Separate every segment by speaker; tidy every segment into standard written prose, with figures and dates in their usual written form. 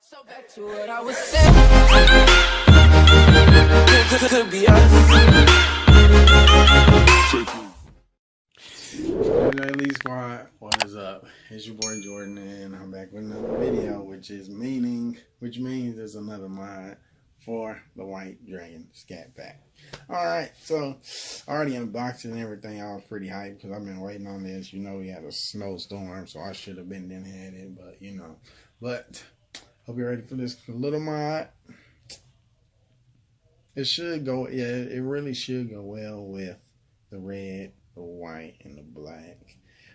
Speaker 1: So back to what I was saying. Could be us.
Speaker 2: JJLEE Squad, what is up? It's your boy Jordan, and I'm back with another video, which means there's another mod for the White Dragon Scat Pack. Alright, so I already unboxed it and everything. I was pretty hyped because I've been waiting on this. You know, we had a snowstorm, so I should have been in had it, but you know. But hope you're ready for this little mod. It should go, yeah, it really should go well with the red, the white, and the black.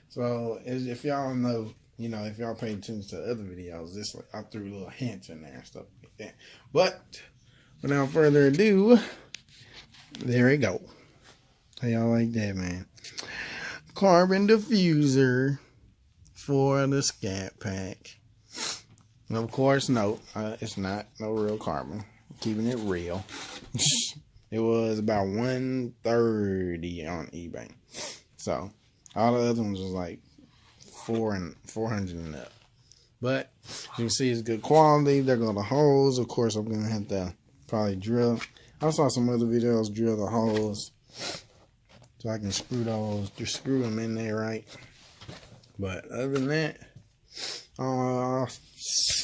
Speaker 2: So if y'all know, you know, if y'all pay attention to other videos, this I threw little hints in there and stuff like that. But without further ado, there we go. How y'all like that, man? Carbon diffuser for the Scat Pack. And of course, no, it's not no real carbon. Keeping it real. It was about $130 on eBay. So all the other ones was like $400 and up. But you can see it's good quality. There go the holes. Of course, I'm gonna have to probably drill. I saw some other videos drill the holes so I can screw those. Just screw them in there, right? But other than that, I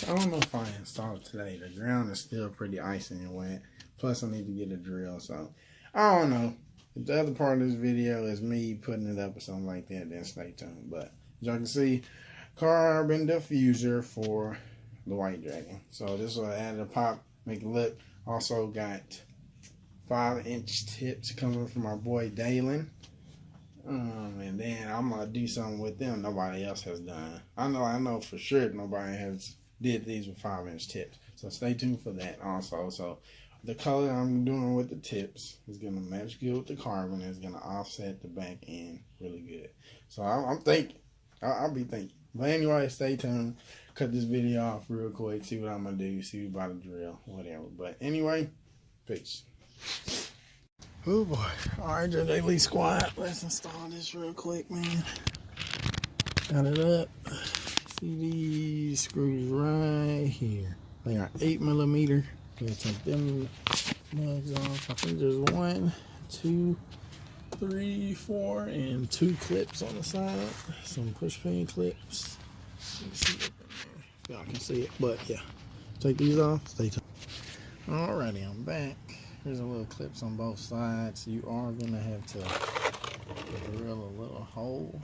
Speaker 2: don't know if I installed it today. The ground is still pretty icy and wet. Plus, I need to get a drill. So, I don't know. If the other part of this video is me putting it up or something like that, then stay tuned. But, as y'all can see, carbon diffuser for the White Dragon. So, this will add a pop, make it look. Also got 5-inch tips coming from our boy Dalen. And then I'm gonna do something with them nobody else has done. I know for sure nobody has did these with 5-inch tips. So stay tuned for that also. So the color I'm doing with the tips is gonna match good with the carbon. It's gonna offset the back end really good. So I'm thinking, I'll be thinking. But anyway, stay tuned. Cut this video off real quick. See what I'm gonna do. See about the drill, whatever. But anyway, peace. Oh boy. Alright, JJLEE Squad. Let's install this real quick, man. Got it up. See these screws right here. They are 8mm. We'll take them nugs off. I think there's 1, 2, 3, 4, and 2 clips on the side. Some push pin clips. You can see it there. Y'all can see it, but yeah. Take these off. Stay tuned. Alrighty, I'm back. There's a little clips on both sides. You are gonna have to drill a little hole.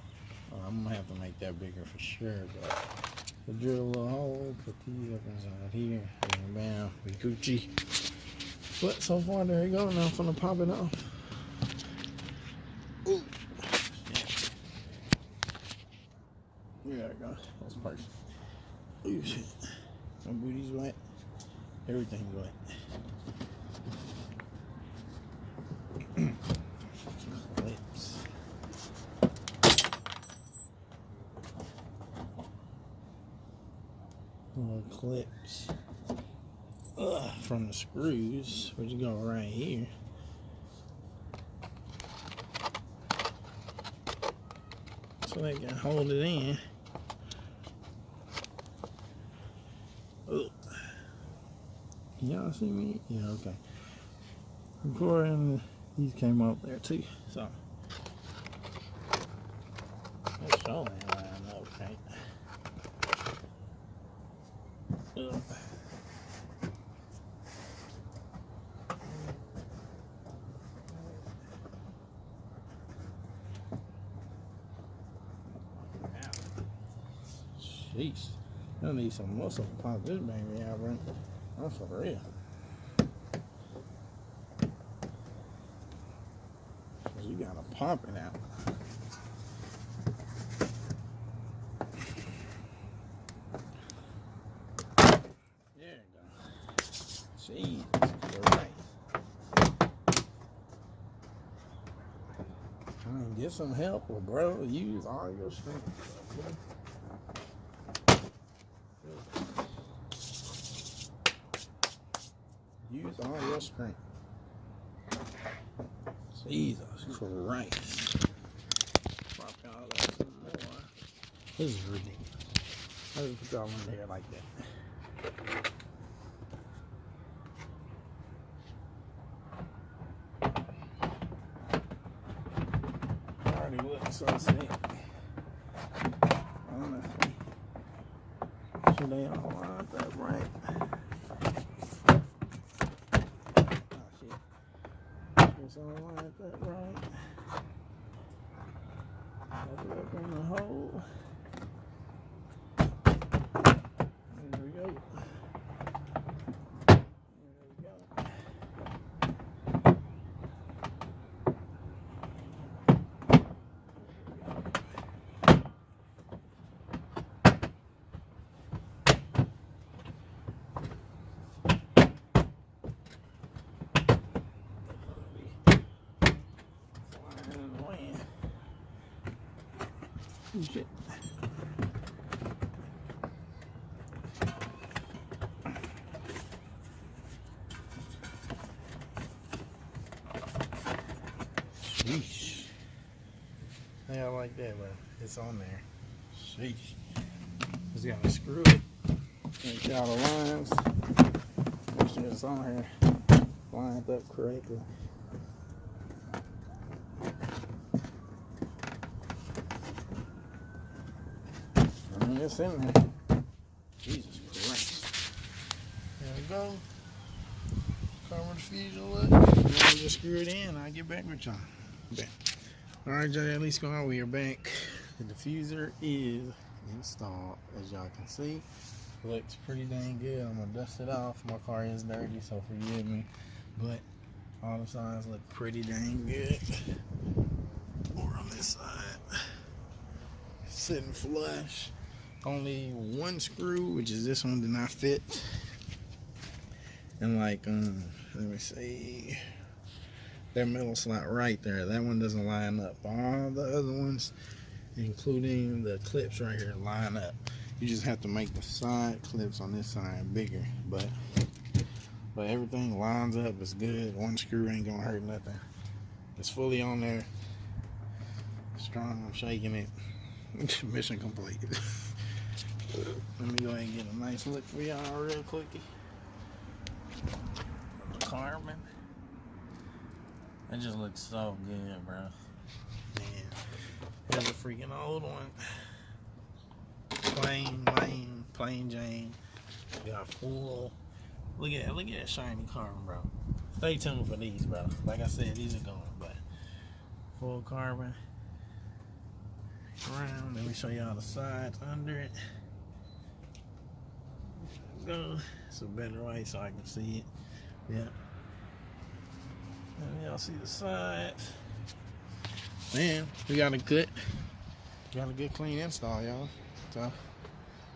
Speaker 2: I'm gonna have to make that bigger for sure, but we'll drill a little hole, put these up inside here, and bam, we Gucci. But so far, there you go. Now I'm gonna pop it off. Ooh, shit. There we go. That's perfect. Ooh, shit. My booty's wet. Everything's wet. Clips. Little clips from the screws, which go right here. So they can hold it in. Y'all see me? Yeah, okay. Recording, these came up there too, so let's show them why I'm okay. Jeez, I need some muscle to pop this baby out, right? That's for real. You gotta pop it out. There you go. Jeez, you're right. I mean, get some help, or bro, use all your strength. Use all your strength. Jesus Christ. Pop y'all up some more. This is ridiculous. I just put y'all in there like that. so sick. Honestly. Sure they all lined up right. Oh shit. It's all lined up right. Open up in the hole. There we go. Oh, shit. Sheesh. Yeah, I like that, but it's on there. Sheesh. Just gotta screw it. Make sure all the lines. Make sure it's on here. Lined up correctly. It's in there. Jesus Christ. There we go. Cover the diffuser look. Now just screw it in. I'll get back with y'all. Alright, JJLEE squad, we are back. The diffuser is installed, as y'all can see. Looks pretty dang good. I'm gonna dust it off. My car is dirty, so forgive me. But all the sides look pretty dang good. Over on this side. Sitting flush. Only one screw, which is this one, did not fit. And like, let me see, that metal slot right there, that one doesn't line up. All the other ones, including the clips right here, line up. You just have to make the side clips on this side bigger, but everything lines up. It's good. One screw ain't gonna hurt nothing. It's fully on there. Strong. I'm shaking it. Mission complete. Let me go ahead and get a nice look for y'all real quickie. The carbon. That just looks so good, bro. Man, here's a freaking old one. Plain Jane. Got full. Look at that shiny carbon, bro. Stay tuned for these, bro. Like I said, these are going, but full carbon. Around. Let me show y'all the sides under it. Go. It's a better light so I can see it. Yeah. And y'all see the sides. Man, we got a good clean install, y'all. So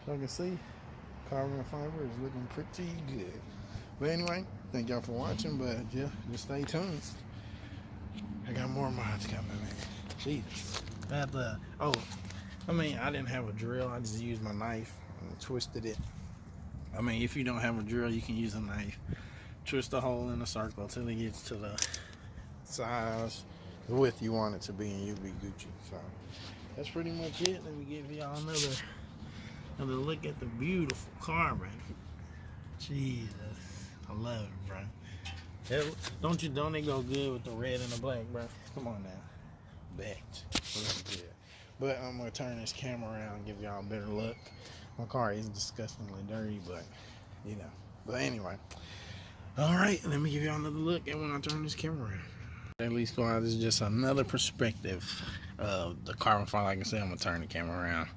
Speaker 2: y'all can see carbon fiber is looking pretty good. But anyway, thank y'all for watching. But yeah, just stay tuned. I got more mods coming, man. Jesus. I didn't have a drill. I just used my knife and twisted it. I mean, if you don't have a drill, you can use a knife. Twist the hole in a circle until it gets to the size, the width you want it to be, and you'll be Gucci. So that's pretty much it. Let me give y'all another look at the beautiful carbon. Jesus, I love it, bro. Don't they go good with the red and the black, bro? Come on now. Bet. Looks good. But I'm gonna turn this camera around and give y'all a better look. My car is disgustingly dirty, but you know. But anyway. Alright, let me give y'all another look at when I turn this camera around. JJLEE squad, this is just another perspective of the carbon fiber. Like I said, I'm gonna turn the camera around.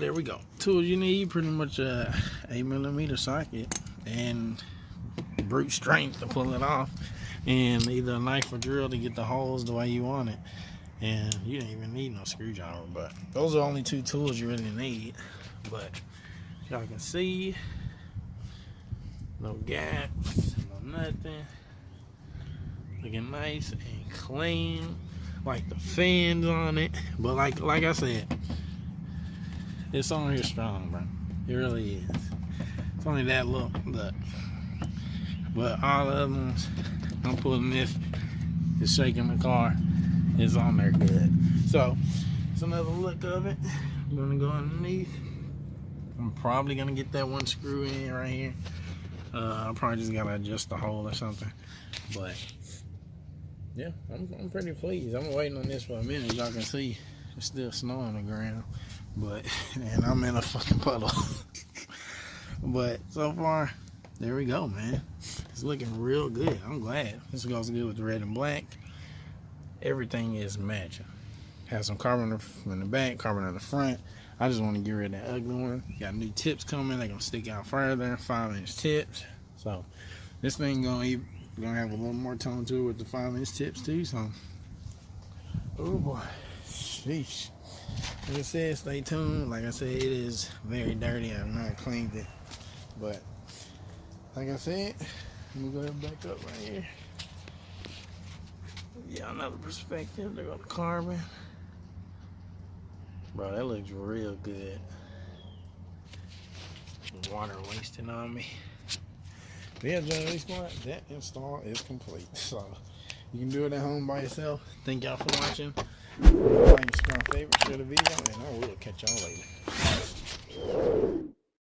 Speaker 2: There we go. Tools you need, pretty much a 8mm socket and brute strength to pull it off, and either a knife or drill to get the holes the way you want it. And you don't even need no screwdriver, but those are only two tools you really need. But y'all can see, no gaps, no nothing. Looking nice and clean, like the fans on it. But like I said, it's on here strong, bro. It really is. It's only that look. But all the other ones, I'm pulling this, it's shaking the car. It's on there good. So it's another look of it. I'm gonna go underneath. I'm probably gonna get that one screw in right here. I probably just gotta adjust the hole or something. But yeah, I'm pretty pleased. I'm waiting on this for a minute. As y'all can see, it's still snow on the ground, but and I'm in a fucking puddle. But so far, there we go, man. It's looking real good. I'm glad. This goes good with the red and black. Everything is matching. Have some carbon in the back, carbon in the front. I just want to get rid of that ugly one. Got new tips coming. They're gonna stick out further. 5-inch tips. So this thing gonna have a little more tone to it with the 5-inch tips too. So, oh boy, sheesh. Like I said, stay tuned. Like I said, it is very dirty. I've not cleaned it, but like I said, let me go ahead and back up right here. Yeah, another perspective. There go the carbon. Bro, that looks real good. Water wasting on me. But yeah, JJLEE Squad, that install is complete. So you can do it at home by yourself. Thank y'all for watching. Like, subscribe, favorite, share the video, and I will catch y'all later.